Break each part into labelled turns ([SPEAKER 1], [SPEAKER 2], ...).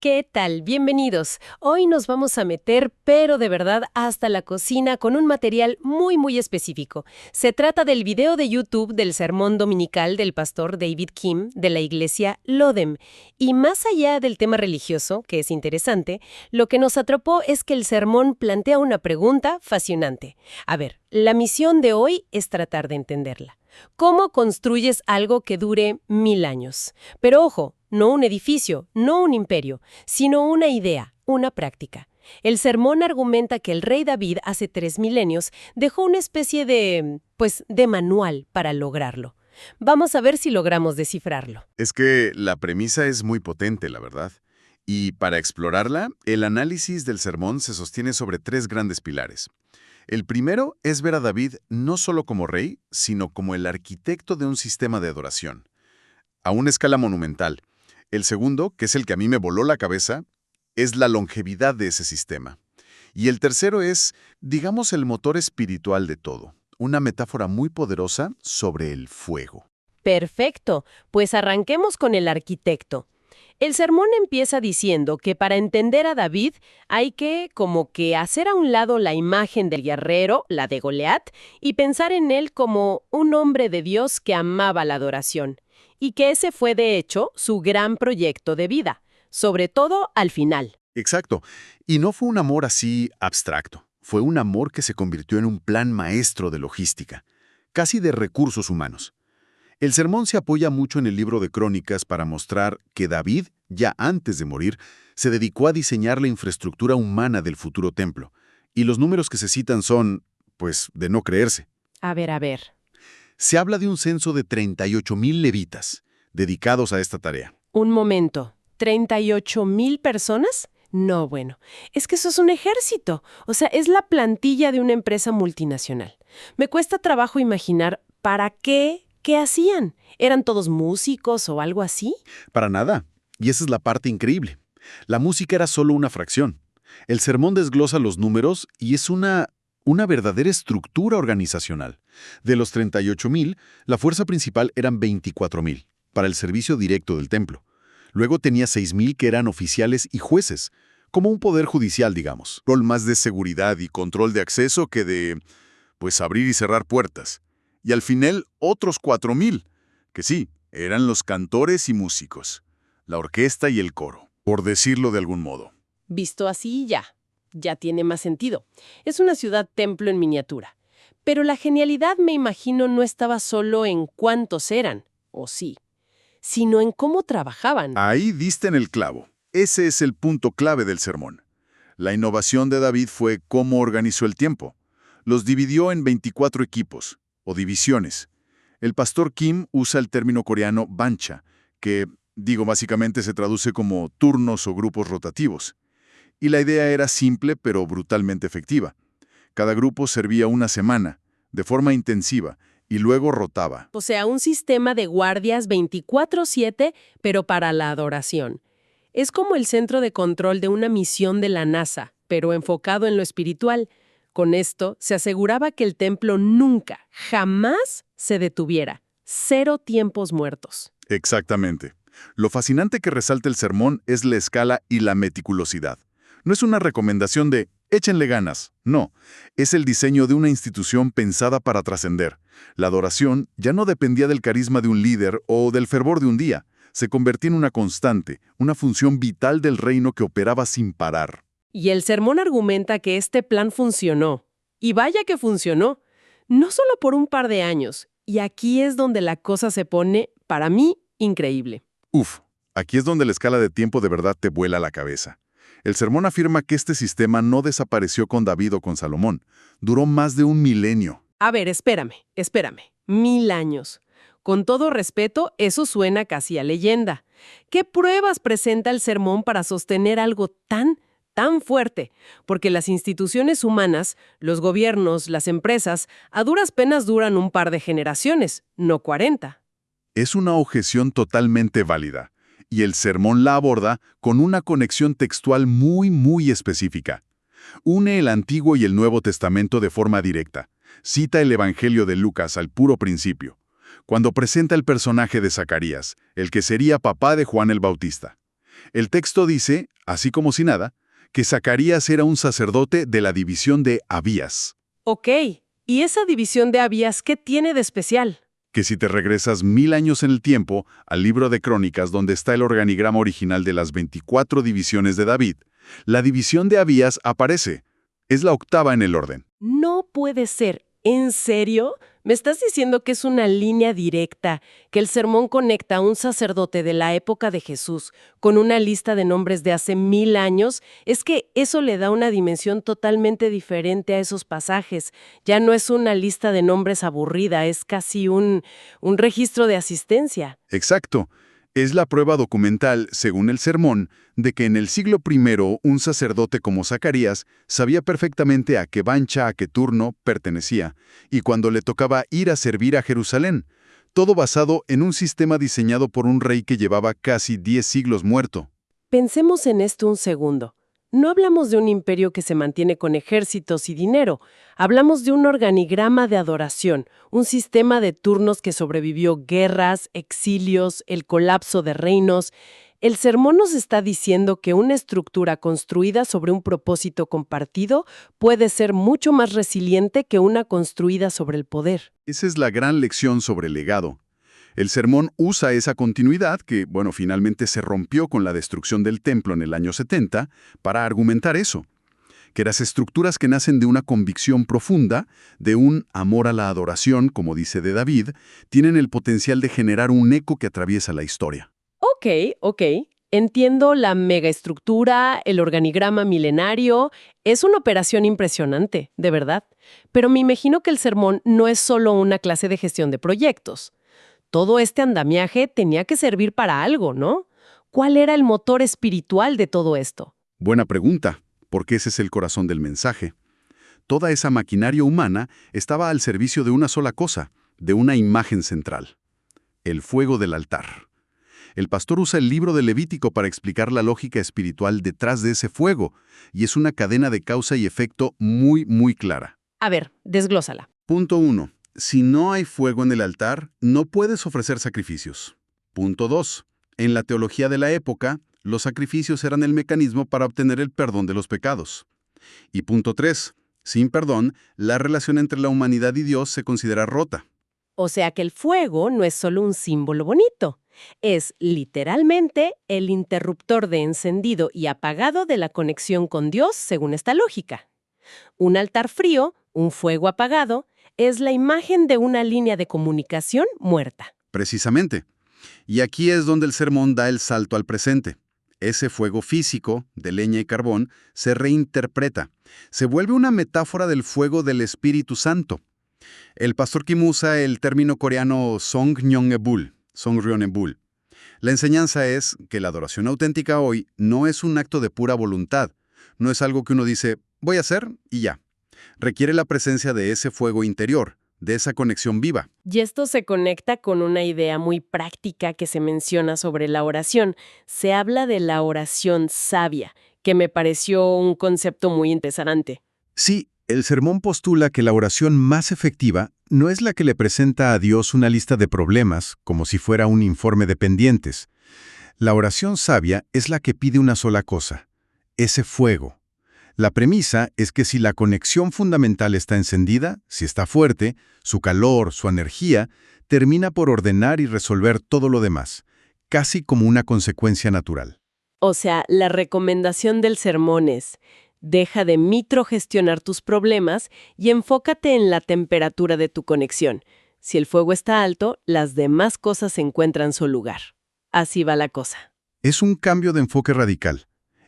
[SPEAKER 1] ¿Qué tal? Bienvenidos. Hoy nos vamos a meter, pero de verdad, hasta la cocina con un material muy específico. Se trata del video de YouTube del sermón dominical del pastor David Kim de la iglesia Lodem. Y más allá del tema religioso, que es interesante, lo que nos atrapó es que el sermón plantea una pregunta fascinante. A ver, la misión de hoy es tratar de entenderla. ¿Cómo construyes algo que dure 1000 años? Pero ojo, no un edificio, no un imperio, sino una idea, una práctica. El sermón argumenta que el rey David hace 3 milenios dejó una especie de manual para lograrlo. Vamos a ver si logramos descifrarlo.
[SPEAKER 2] Es que la premisa es muy potente, la verdad. Y para explorarla, el análisis del sermón se sostiene sobre 3 grandes pilares. El primero es ver a David no solo como rey, sino como el arquitecto de un sistema de adoración, a una escala monumental. El segundo, que es el que a mí me voló la cabeza, es la longevidad de ese sistema. Y el tercero es, digamos, el motor espiritual de todo, una metáfora muy poderosa sobre el fuego.
[SPEAKER 1] Perfecto, pues arranquemos con el arquitecto. El sermón empieza diciendo que para entender a David hay que como que hacer a un lado la imagen del guerrero, la de Goliat, y pensar en él como un hombre de Dios que amaba la adoración, y que ese fue de hecho su gran proyecto de vida, sobre todo al final.
[SPEAKER 2] Exacto. Y no fue un amor así abstracto. Fue un amor que se convirtió en un plan maestro de logística, casi de recursos humanos. El sermón se apoya mucho en el libro de Crónicas para mostrar que David, ya antes de morir, se dedicó a diseñar la infraestructura humana del futuro templo. Y los números que se citan son, pues, de no creerse.
[SPEAKER 1] A ver.
[SPEAKER 2] Se habla de un censo de 38,000 levitas, dedicados a esta tarea.
[SPEAKER 1] Un momento, ¿38,000 personas? No, bueno, es que eso es un ejército. O sea, es la plantilla de una empresa multinacional. Me cuesta trabajo imaginar para qué hacían. ¿Eran todos músicos o algo así?
[SPEAKER 2] Para nada. Y esa es la parte increíble. La música era solo una fracción. El sermón desglosa los números y es una verdadera estructura organizacional. De los 38,000, la fuerza principal eran 24,000 para el servicio directo del templo. Luego tenía 6,000 que eran oficiales y jueces, como un poder judicial, digamos. Rol más de seguridad y control de acceso que de, pues, abrir y cerrar puertas. Y al final, otros 4,000, que sí, eran los cantores y músicos, la orquesta y el coro, por decirlo de algún modo.
[SPEAKER 1] Visto así, ya tiene más sentido. Es una ciudad templo en miniatura. Pero la genialidad, me imagino, no estaba solo en cuántos eran, o sí, sino en cómo trabajaban.
[SPEAKER 2] Ahí diste en el clavo. Ese es el punto clave del sermón. La innovación de David fue cómo organizó el tiempo. Los dividió en 24 equipos, o divisiones. El pastor Kim usa el término coreano bancha, que, básicamente se traduce como turnos o grupos rotativos. Y la idea era simple pero brutalmente efectiva. Cada grupo servía una semana, de forma intensiva, y luego rotaba.
[SPEAKER 1] O sea, un sistema de guardias 24/7, pero para la adoración. Es como el centro de control de una misión de la NASA, pero enfocado en lo espiritual. Con esto, se aseguraba que el templo nunca, jamás se detuviera. 0 tiempos muertos.
[SPEAKER 2] Exactamente. Lo fascinante que resalta el sermón es la escala y la meticulosidad. No es una recomendación de échenle ganas, no. Es el diseño de una institución pensada para trascender. La adoración ya no dependía del carisma de un líder o del fervor de un día. Se convertía en una constante, una función vital del reino que operaba sin parar.
[SPEAKER 1] Y el sermón argumenta que este plan funcionó. Y vaya que funcionó. No solo por un par de años. Y aquí es donde la cosa se pone, para mí, increíble.
[SPEAKER 2] Aquí es donde la escala de tiempo de verdad te vuela la cabeza. El sermón afirma que este sistema no desapareció con David o con Salomón. Duró más de 1 milenio.
[SPEAKER 1] A ver, espérame. 1000 años. Con todo respeto, eso suena casi a leyenda. ¿Qué pruebas presenta el sermón para sostener algo tan fuerte? Porque las instituciones humanas, los gobiernos, las empresas, a duras penas duran un par de generaciones, no 40.
[SPEAKER 2] Es una objeción totalmente válida, y el sermón la aborda con una conexión textual muy específica. Une el Antiguo y el Nuevo Testamento de forma directa. Cita el Evangelio de Lucas al puro principio, cuando presenta el personaje de Zacarías, el que sería papá de Juan el Bautista. El texto dice, así como si nada, que Zacarías era un sacerdote de la división de Abías,
[SPEAKER 1] Ok, ¿y esa división de Abías qué tiene de especial?
[SPEAKER 2] que si te regresas 1000 años en el tiempo al libro de Crónicas donde está el organigrama original de las 24 divisiones de David, la división de Abías aparece. Es la octava en el orden.
[SPEAKER 1] No puede ser. ¿En serio? ¿Me estás diciendo que es una línea directa, que el sermón conecta a un sacerdote de la época de Jesús con una lista de nombres de hace 1000 años? Es que eso le da una dimensión totalmente diferente a esos pasajes. Ya no es una lista de nombres aburrida, es casi un registro de asistencia.
[SPEAKER 2] Exacto. Es la prueba documental, según el sermón, de que en el siglo I un sacerdote como Zacarías sabía perfectamente a qué bancha, a qué turno pertenecía, y cuando le tocaba ir a servir a Jerusalén, todo basado en un sistema diseñado por un rey que llevaba casi 10 siglos muerto.
[SPEAKER 1] Pensemos en esto un segundo. No hablamos de un imperio que se mantiene con ejércitos y dinero. Hablamos de un organigrama de adoración, un sistema de turnos que sobrevivió guerras, exilios, el colapso de reinos. El sermón nos está diciendo que una estructura construida sobre un propósito compartido puede ser mucho más resiliente que una construida sobre el poder.
[SPEAKER 2] Esa es la gran lección sobre el legado. El sermón usa esa continuidad, que, bueno, finalmente se rompió con la destrucción del templo en el año 70, para argumentar eso, que las estructuras que nacen de una convicción profunda, de un amor a la adoración, como dice de David, tienen el potencial de generar un eco que atraviesa la historia.
[SPEAKER 1] Ok. Entiendo la megaestructura, el organigrama milenario. Es una operación impresionante, de verdad. Pero me imagino que el sermón no es solo una clase de gestión de proyectos. Todo este andamiaje tenía que servir para algo, ¿no? ¿Cuál era el motor espiritual de todo esto?
[SPEAKER 2] Buena pregunta, porque ese es el corazón del mensaje. Toda esa maquinaria humana estaba al servicio de una sola cosa, de una imagen central: el fuego del altar. El pastor usa el libro de Levítico para explicar la lógica espiritual detrás de ese fuego, y es una cadena de causa y efecto muy, muy clara.
[SPEAKER 1] A ver, desglósala.
[SPEAKER 2] Punto 1. Si no hay fuego en el altar, no puedes ofrecer sacrificios. Punto 2. En la teología de la época, los sacrificios eran el mecanismo para obtener el perdón de los pecados. Y punto 3. Sin perdón, la relación entre la humanidad y Dios se considera rota.
[SPEAKER 1] O sea que el fuego no es solo un símbolo bonito. Es literalmente el interruptor de encendido y apagado de la conexión con Dios según esta lógica. Un altar frío, un fuego apagado, es la imagen de una línea de comunicación muerta.
[SPEAKER 2] Precisamente. Y aquí es donde el sermón da el salto al presente. Ese fuego físico, de leña y carbón, se reinterpreta. Se vuelve una metáfora del fuego del Espíritu Santo. El pastor Kim usa el término coreano Songnyeongebul, Songryeongebul. La enseñanza es que la adoración auténtica hoy no es un acto de pura voluntad. No es algo que uno dice, voy a hacer y ya. Requiere la presencia de ese fuego interior, de esa conexión viva.
[SPEAKER 1] Y esto se conecta con una idea muy práctica que se menciona sobre la oración. Se habla de la oración sabia, que me pareció un concepto muy interesante.
[SPEAKER 3] Sí, el sermón postula que la oración más efectiva no es la que le presenta a Dios una lista de problemas, como si fuera un informe de pendientes. La oración sabia es la que pide una sola cosa: ese fuego. La premisa es que si la conexión fundamental está encendida, si está fuerte, su calor, su energía, termina por ordenar y resolver todo lo demás, casi como una consecuencia natural.
[SPEAKER 1] O sea, la recomendación del sermón es: deja de microgestionar tus problemas y enfócate en la temperatura de tu conexión. Si el fuego está alto, las demás cosas encuentran su lugar. Así va la cosa.
[SPEAKER 3] Es un cambio de enfoque radical.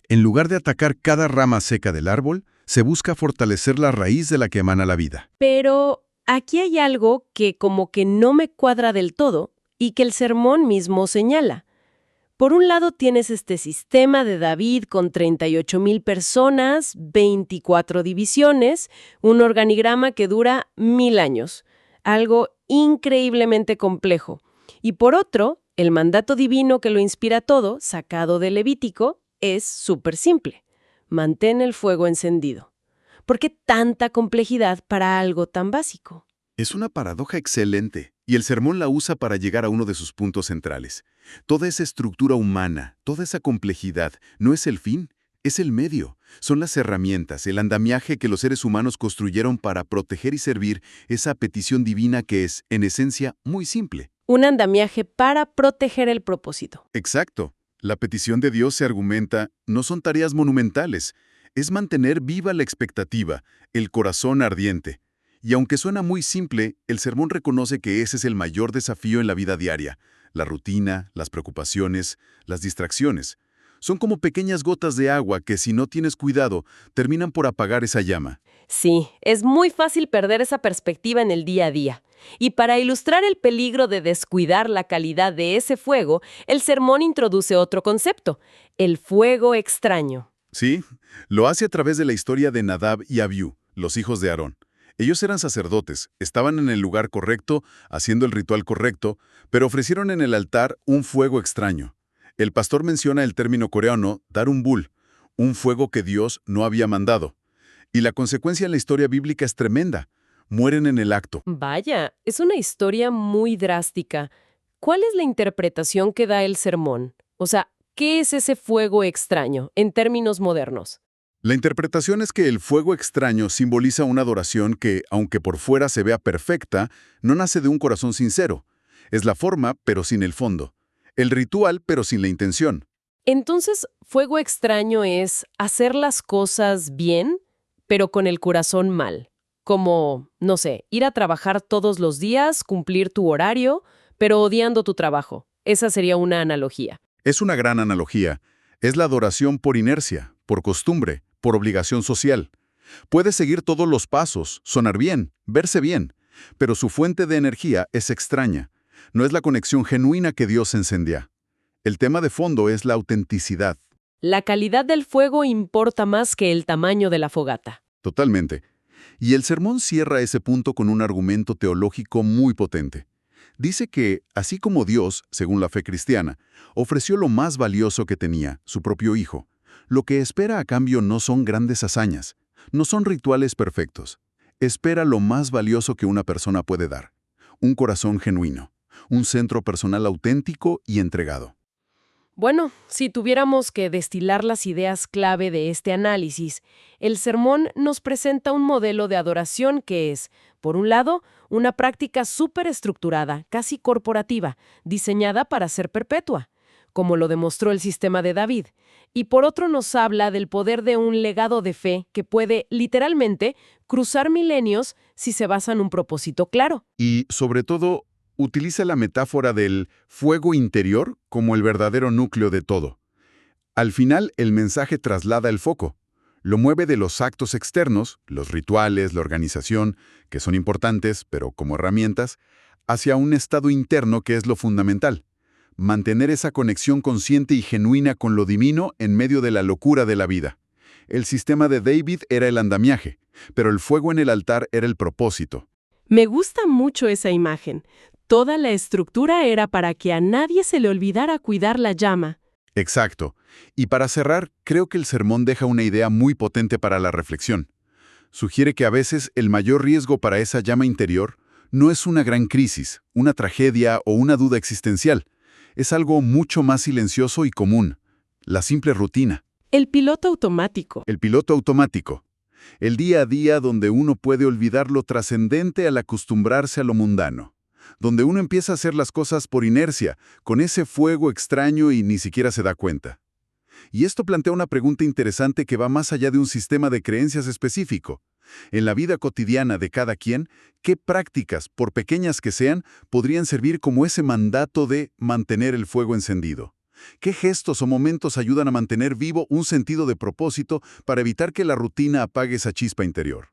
[SPEAKER 3] En lugar de atacar cada rama seca del árbol, se busca fortalecer la raíz de la que emana la vida.
[SPEAKER 1] Pero aquí hay algo que como que no me cuadra del todo y que el sermón mismo señala. Por un lado tienes este sistema de David con 38,000 personas, 24 divisiones, un organigrama que dura 1000 años, algo increíblemente complejo. Y por otro, el mandato divino que lo inspira todo, sacado de Levítico, es súper simple: mantén el fuego encendido. ¿Por qué tanta complejidad para algo tan básico?
[SPEAKER 2] Es una paradoja excelente, y el sermón la usa para llegar a uno de sus puntos centrales. Toda esa estructura humana, toda esa complejidad, no es el fin, es el medio. Son las herramientas, el andamiaje que los seres humanos construyeron para proteger y servir esa petición divina que es, en esencia, muy simple.
[SPEAKER 1] Un andamiaje para proteger el propósito.
[SPEAKER 2] Exacto. La petición de Dios, se argumenta, no son tareas monumentales, es mantener viva la expectativa, el corazón ardiente. Y aunque suena muy simple, el sermón reconoce que ese es el mayor desafío en la vida diaria. La rutina, las preocupaciones, las distracciones. Son como pequeñas gotas de agua que, si no tienes cuidado, terminan por apagar esa llama.
[SPEAKER 1] Sí, es muy fácil perder esa perspectiva en el día a día. Y para ilustrar el peligro de descuidar la calidad de ese fuego, el sermón introduce otro concepto, el fuego extraño.
[SPEAKER 2] Sí, lo hace a través de la historia de Nadab y Abiú, los hijos de Aarón. Ellos eran sacerdotes, estaban en el lugar correcto, haciendo el ritual correcto, pero ofrecieron en el altar un fuego extraño. El pastor menciona el término coreano darum bul, un fuego que Dios no había mandado. Y la consecuencia en la historia bíblica es tremenda. Mueren en el acto.
[SPEAKER 1] Vaya, es una historia muy drástica. ¿Cuál es la interpretación que da el sermón? O sea, ¿qué es ese fuego extraño en términos modernos?
[SPEAKER 2] La interpretación es que el fuego extraño simboliza una adoración que, aunque por fuera se vea perfecta, no nace de un corazón sincero. Es la forma, pero sin el fondo. El ritual, pero sin la intención.
[SPEAKER 1] Entonces, fuego extraño es hacer las cosas bien, pero con el corazón mal. Como, no sé, ir a trabajar todos los días, cumplir tu horario, pero odiando tu trabajo. Esa sería una analogía.
[SPEAKER 2] Es una gran analogía. Es la adoración por inercia, por costumbre, por obligación social. Puede seguir todos los pasos, sonar bien, verse bien, pero su fuente de energía es extraña. No es la conexión genuina que Dios encendía. El tema de fondo es la autenticidad.
[SPEAKER 1] La calidad del fuego importa más que el tamaño de la fogata.
[SPEAKER 2] Totalmente. Y el sermón cierra ese punto con un argumento teológico muy potente. Dice que, así como Dios, según la fe cristiana, ofreció lo más valioso que tenía, su propio Hijo, lo que espera a cambio no son grandes hazañas, no son rituales perfectos. Espera lo más valioso que una persona puede dar: un corazón genuino, un centro personal auténtico y entregado.
[SPEAKER 1] Bueno, si tuviéramos que destilar las ideas clave de este análisis, el sermón nos presenta un modelo de adoración que es, por un lado, una práctica súper estructurada, casi corporativa, diseñada para ser perpetua, como lo demostró el sistema de David, y por otro nos habla del poder de un legado de fe que puede, literalmente, cruzar milenios si se basa en un propósito claro.
[SPEAKER 2] Y, sobre todo, utiliza la metáfora del fuego interior como el verdadero núcleo de todo. Al final, el mensaje traslada el foco. Lo mueve de los actos externos, los rituales, la organización, que son importantes, pero como herramientas, hacia un estado interno que es lo fundamental: mantener esa conexión consciente y genuina con lo divino en medio de la locura de la vida. El sistema de David era el andamiaje, pero el fuego en el altar era el propósito.
[SPEAKER 1] Me gusta mucho esa imagen. Toda la estructura era para que a nadie se le olvidara cuidar la llama.
[SPEAKER 2] Exacto. Y para cerrar, creo que el sermón deja una idea muy potente para la reflexión. Sugiere que a veces el mayor riesgo para esa llama interior no es una gran crisis, una tragedia o una duda existencial. Es algo mucho más silencioso y común: la simple rutina.
[SPEAKER 1] El piloto automático.
[SPEAKER 2] El piloto automático. El día a día donde uno puede olvidar lo trascendente al acostumbrarse a lo mundano. Donde uno empieza a hacer las cosas por inercia, con ese fuego extraño y ni siquiera se da cuenta. Y esto plantea una pregunta interesante que va más allá de un sistema de creencias específico. En la vida cotidiana de cada quien, ¿qué prácticas, por pequeñas que sean, podrían servir como ese mandato de mantener el fuego encendido? ¿Qué gestos o momentos ayudan a mantener vivo un sentido de propósito para evitar que la rutina apague esa chispa interior?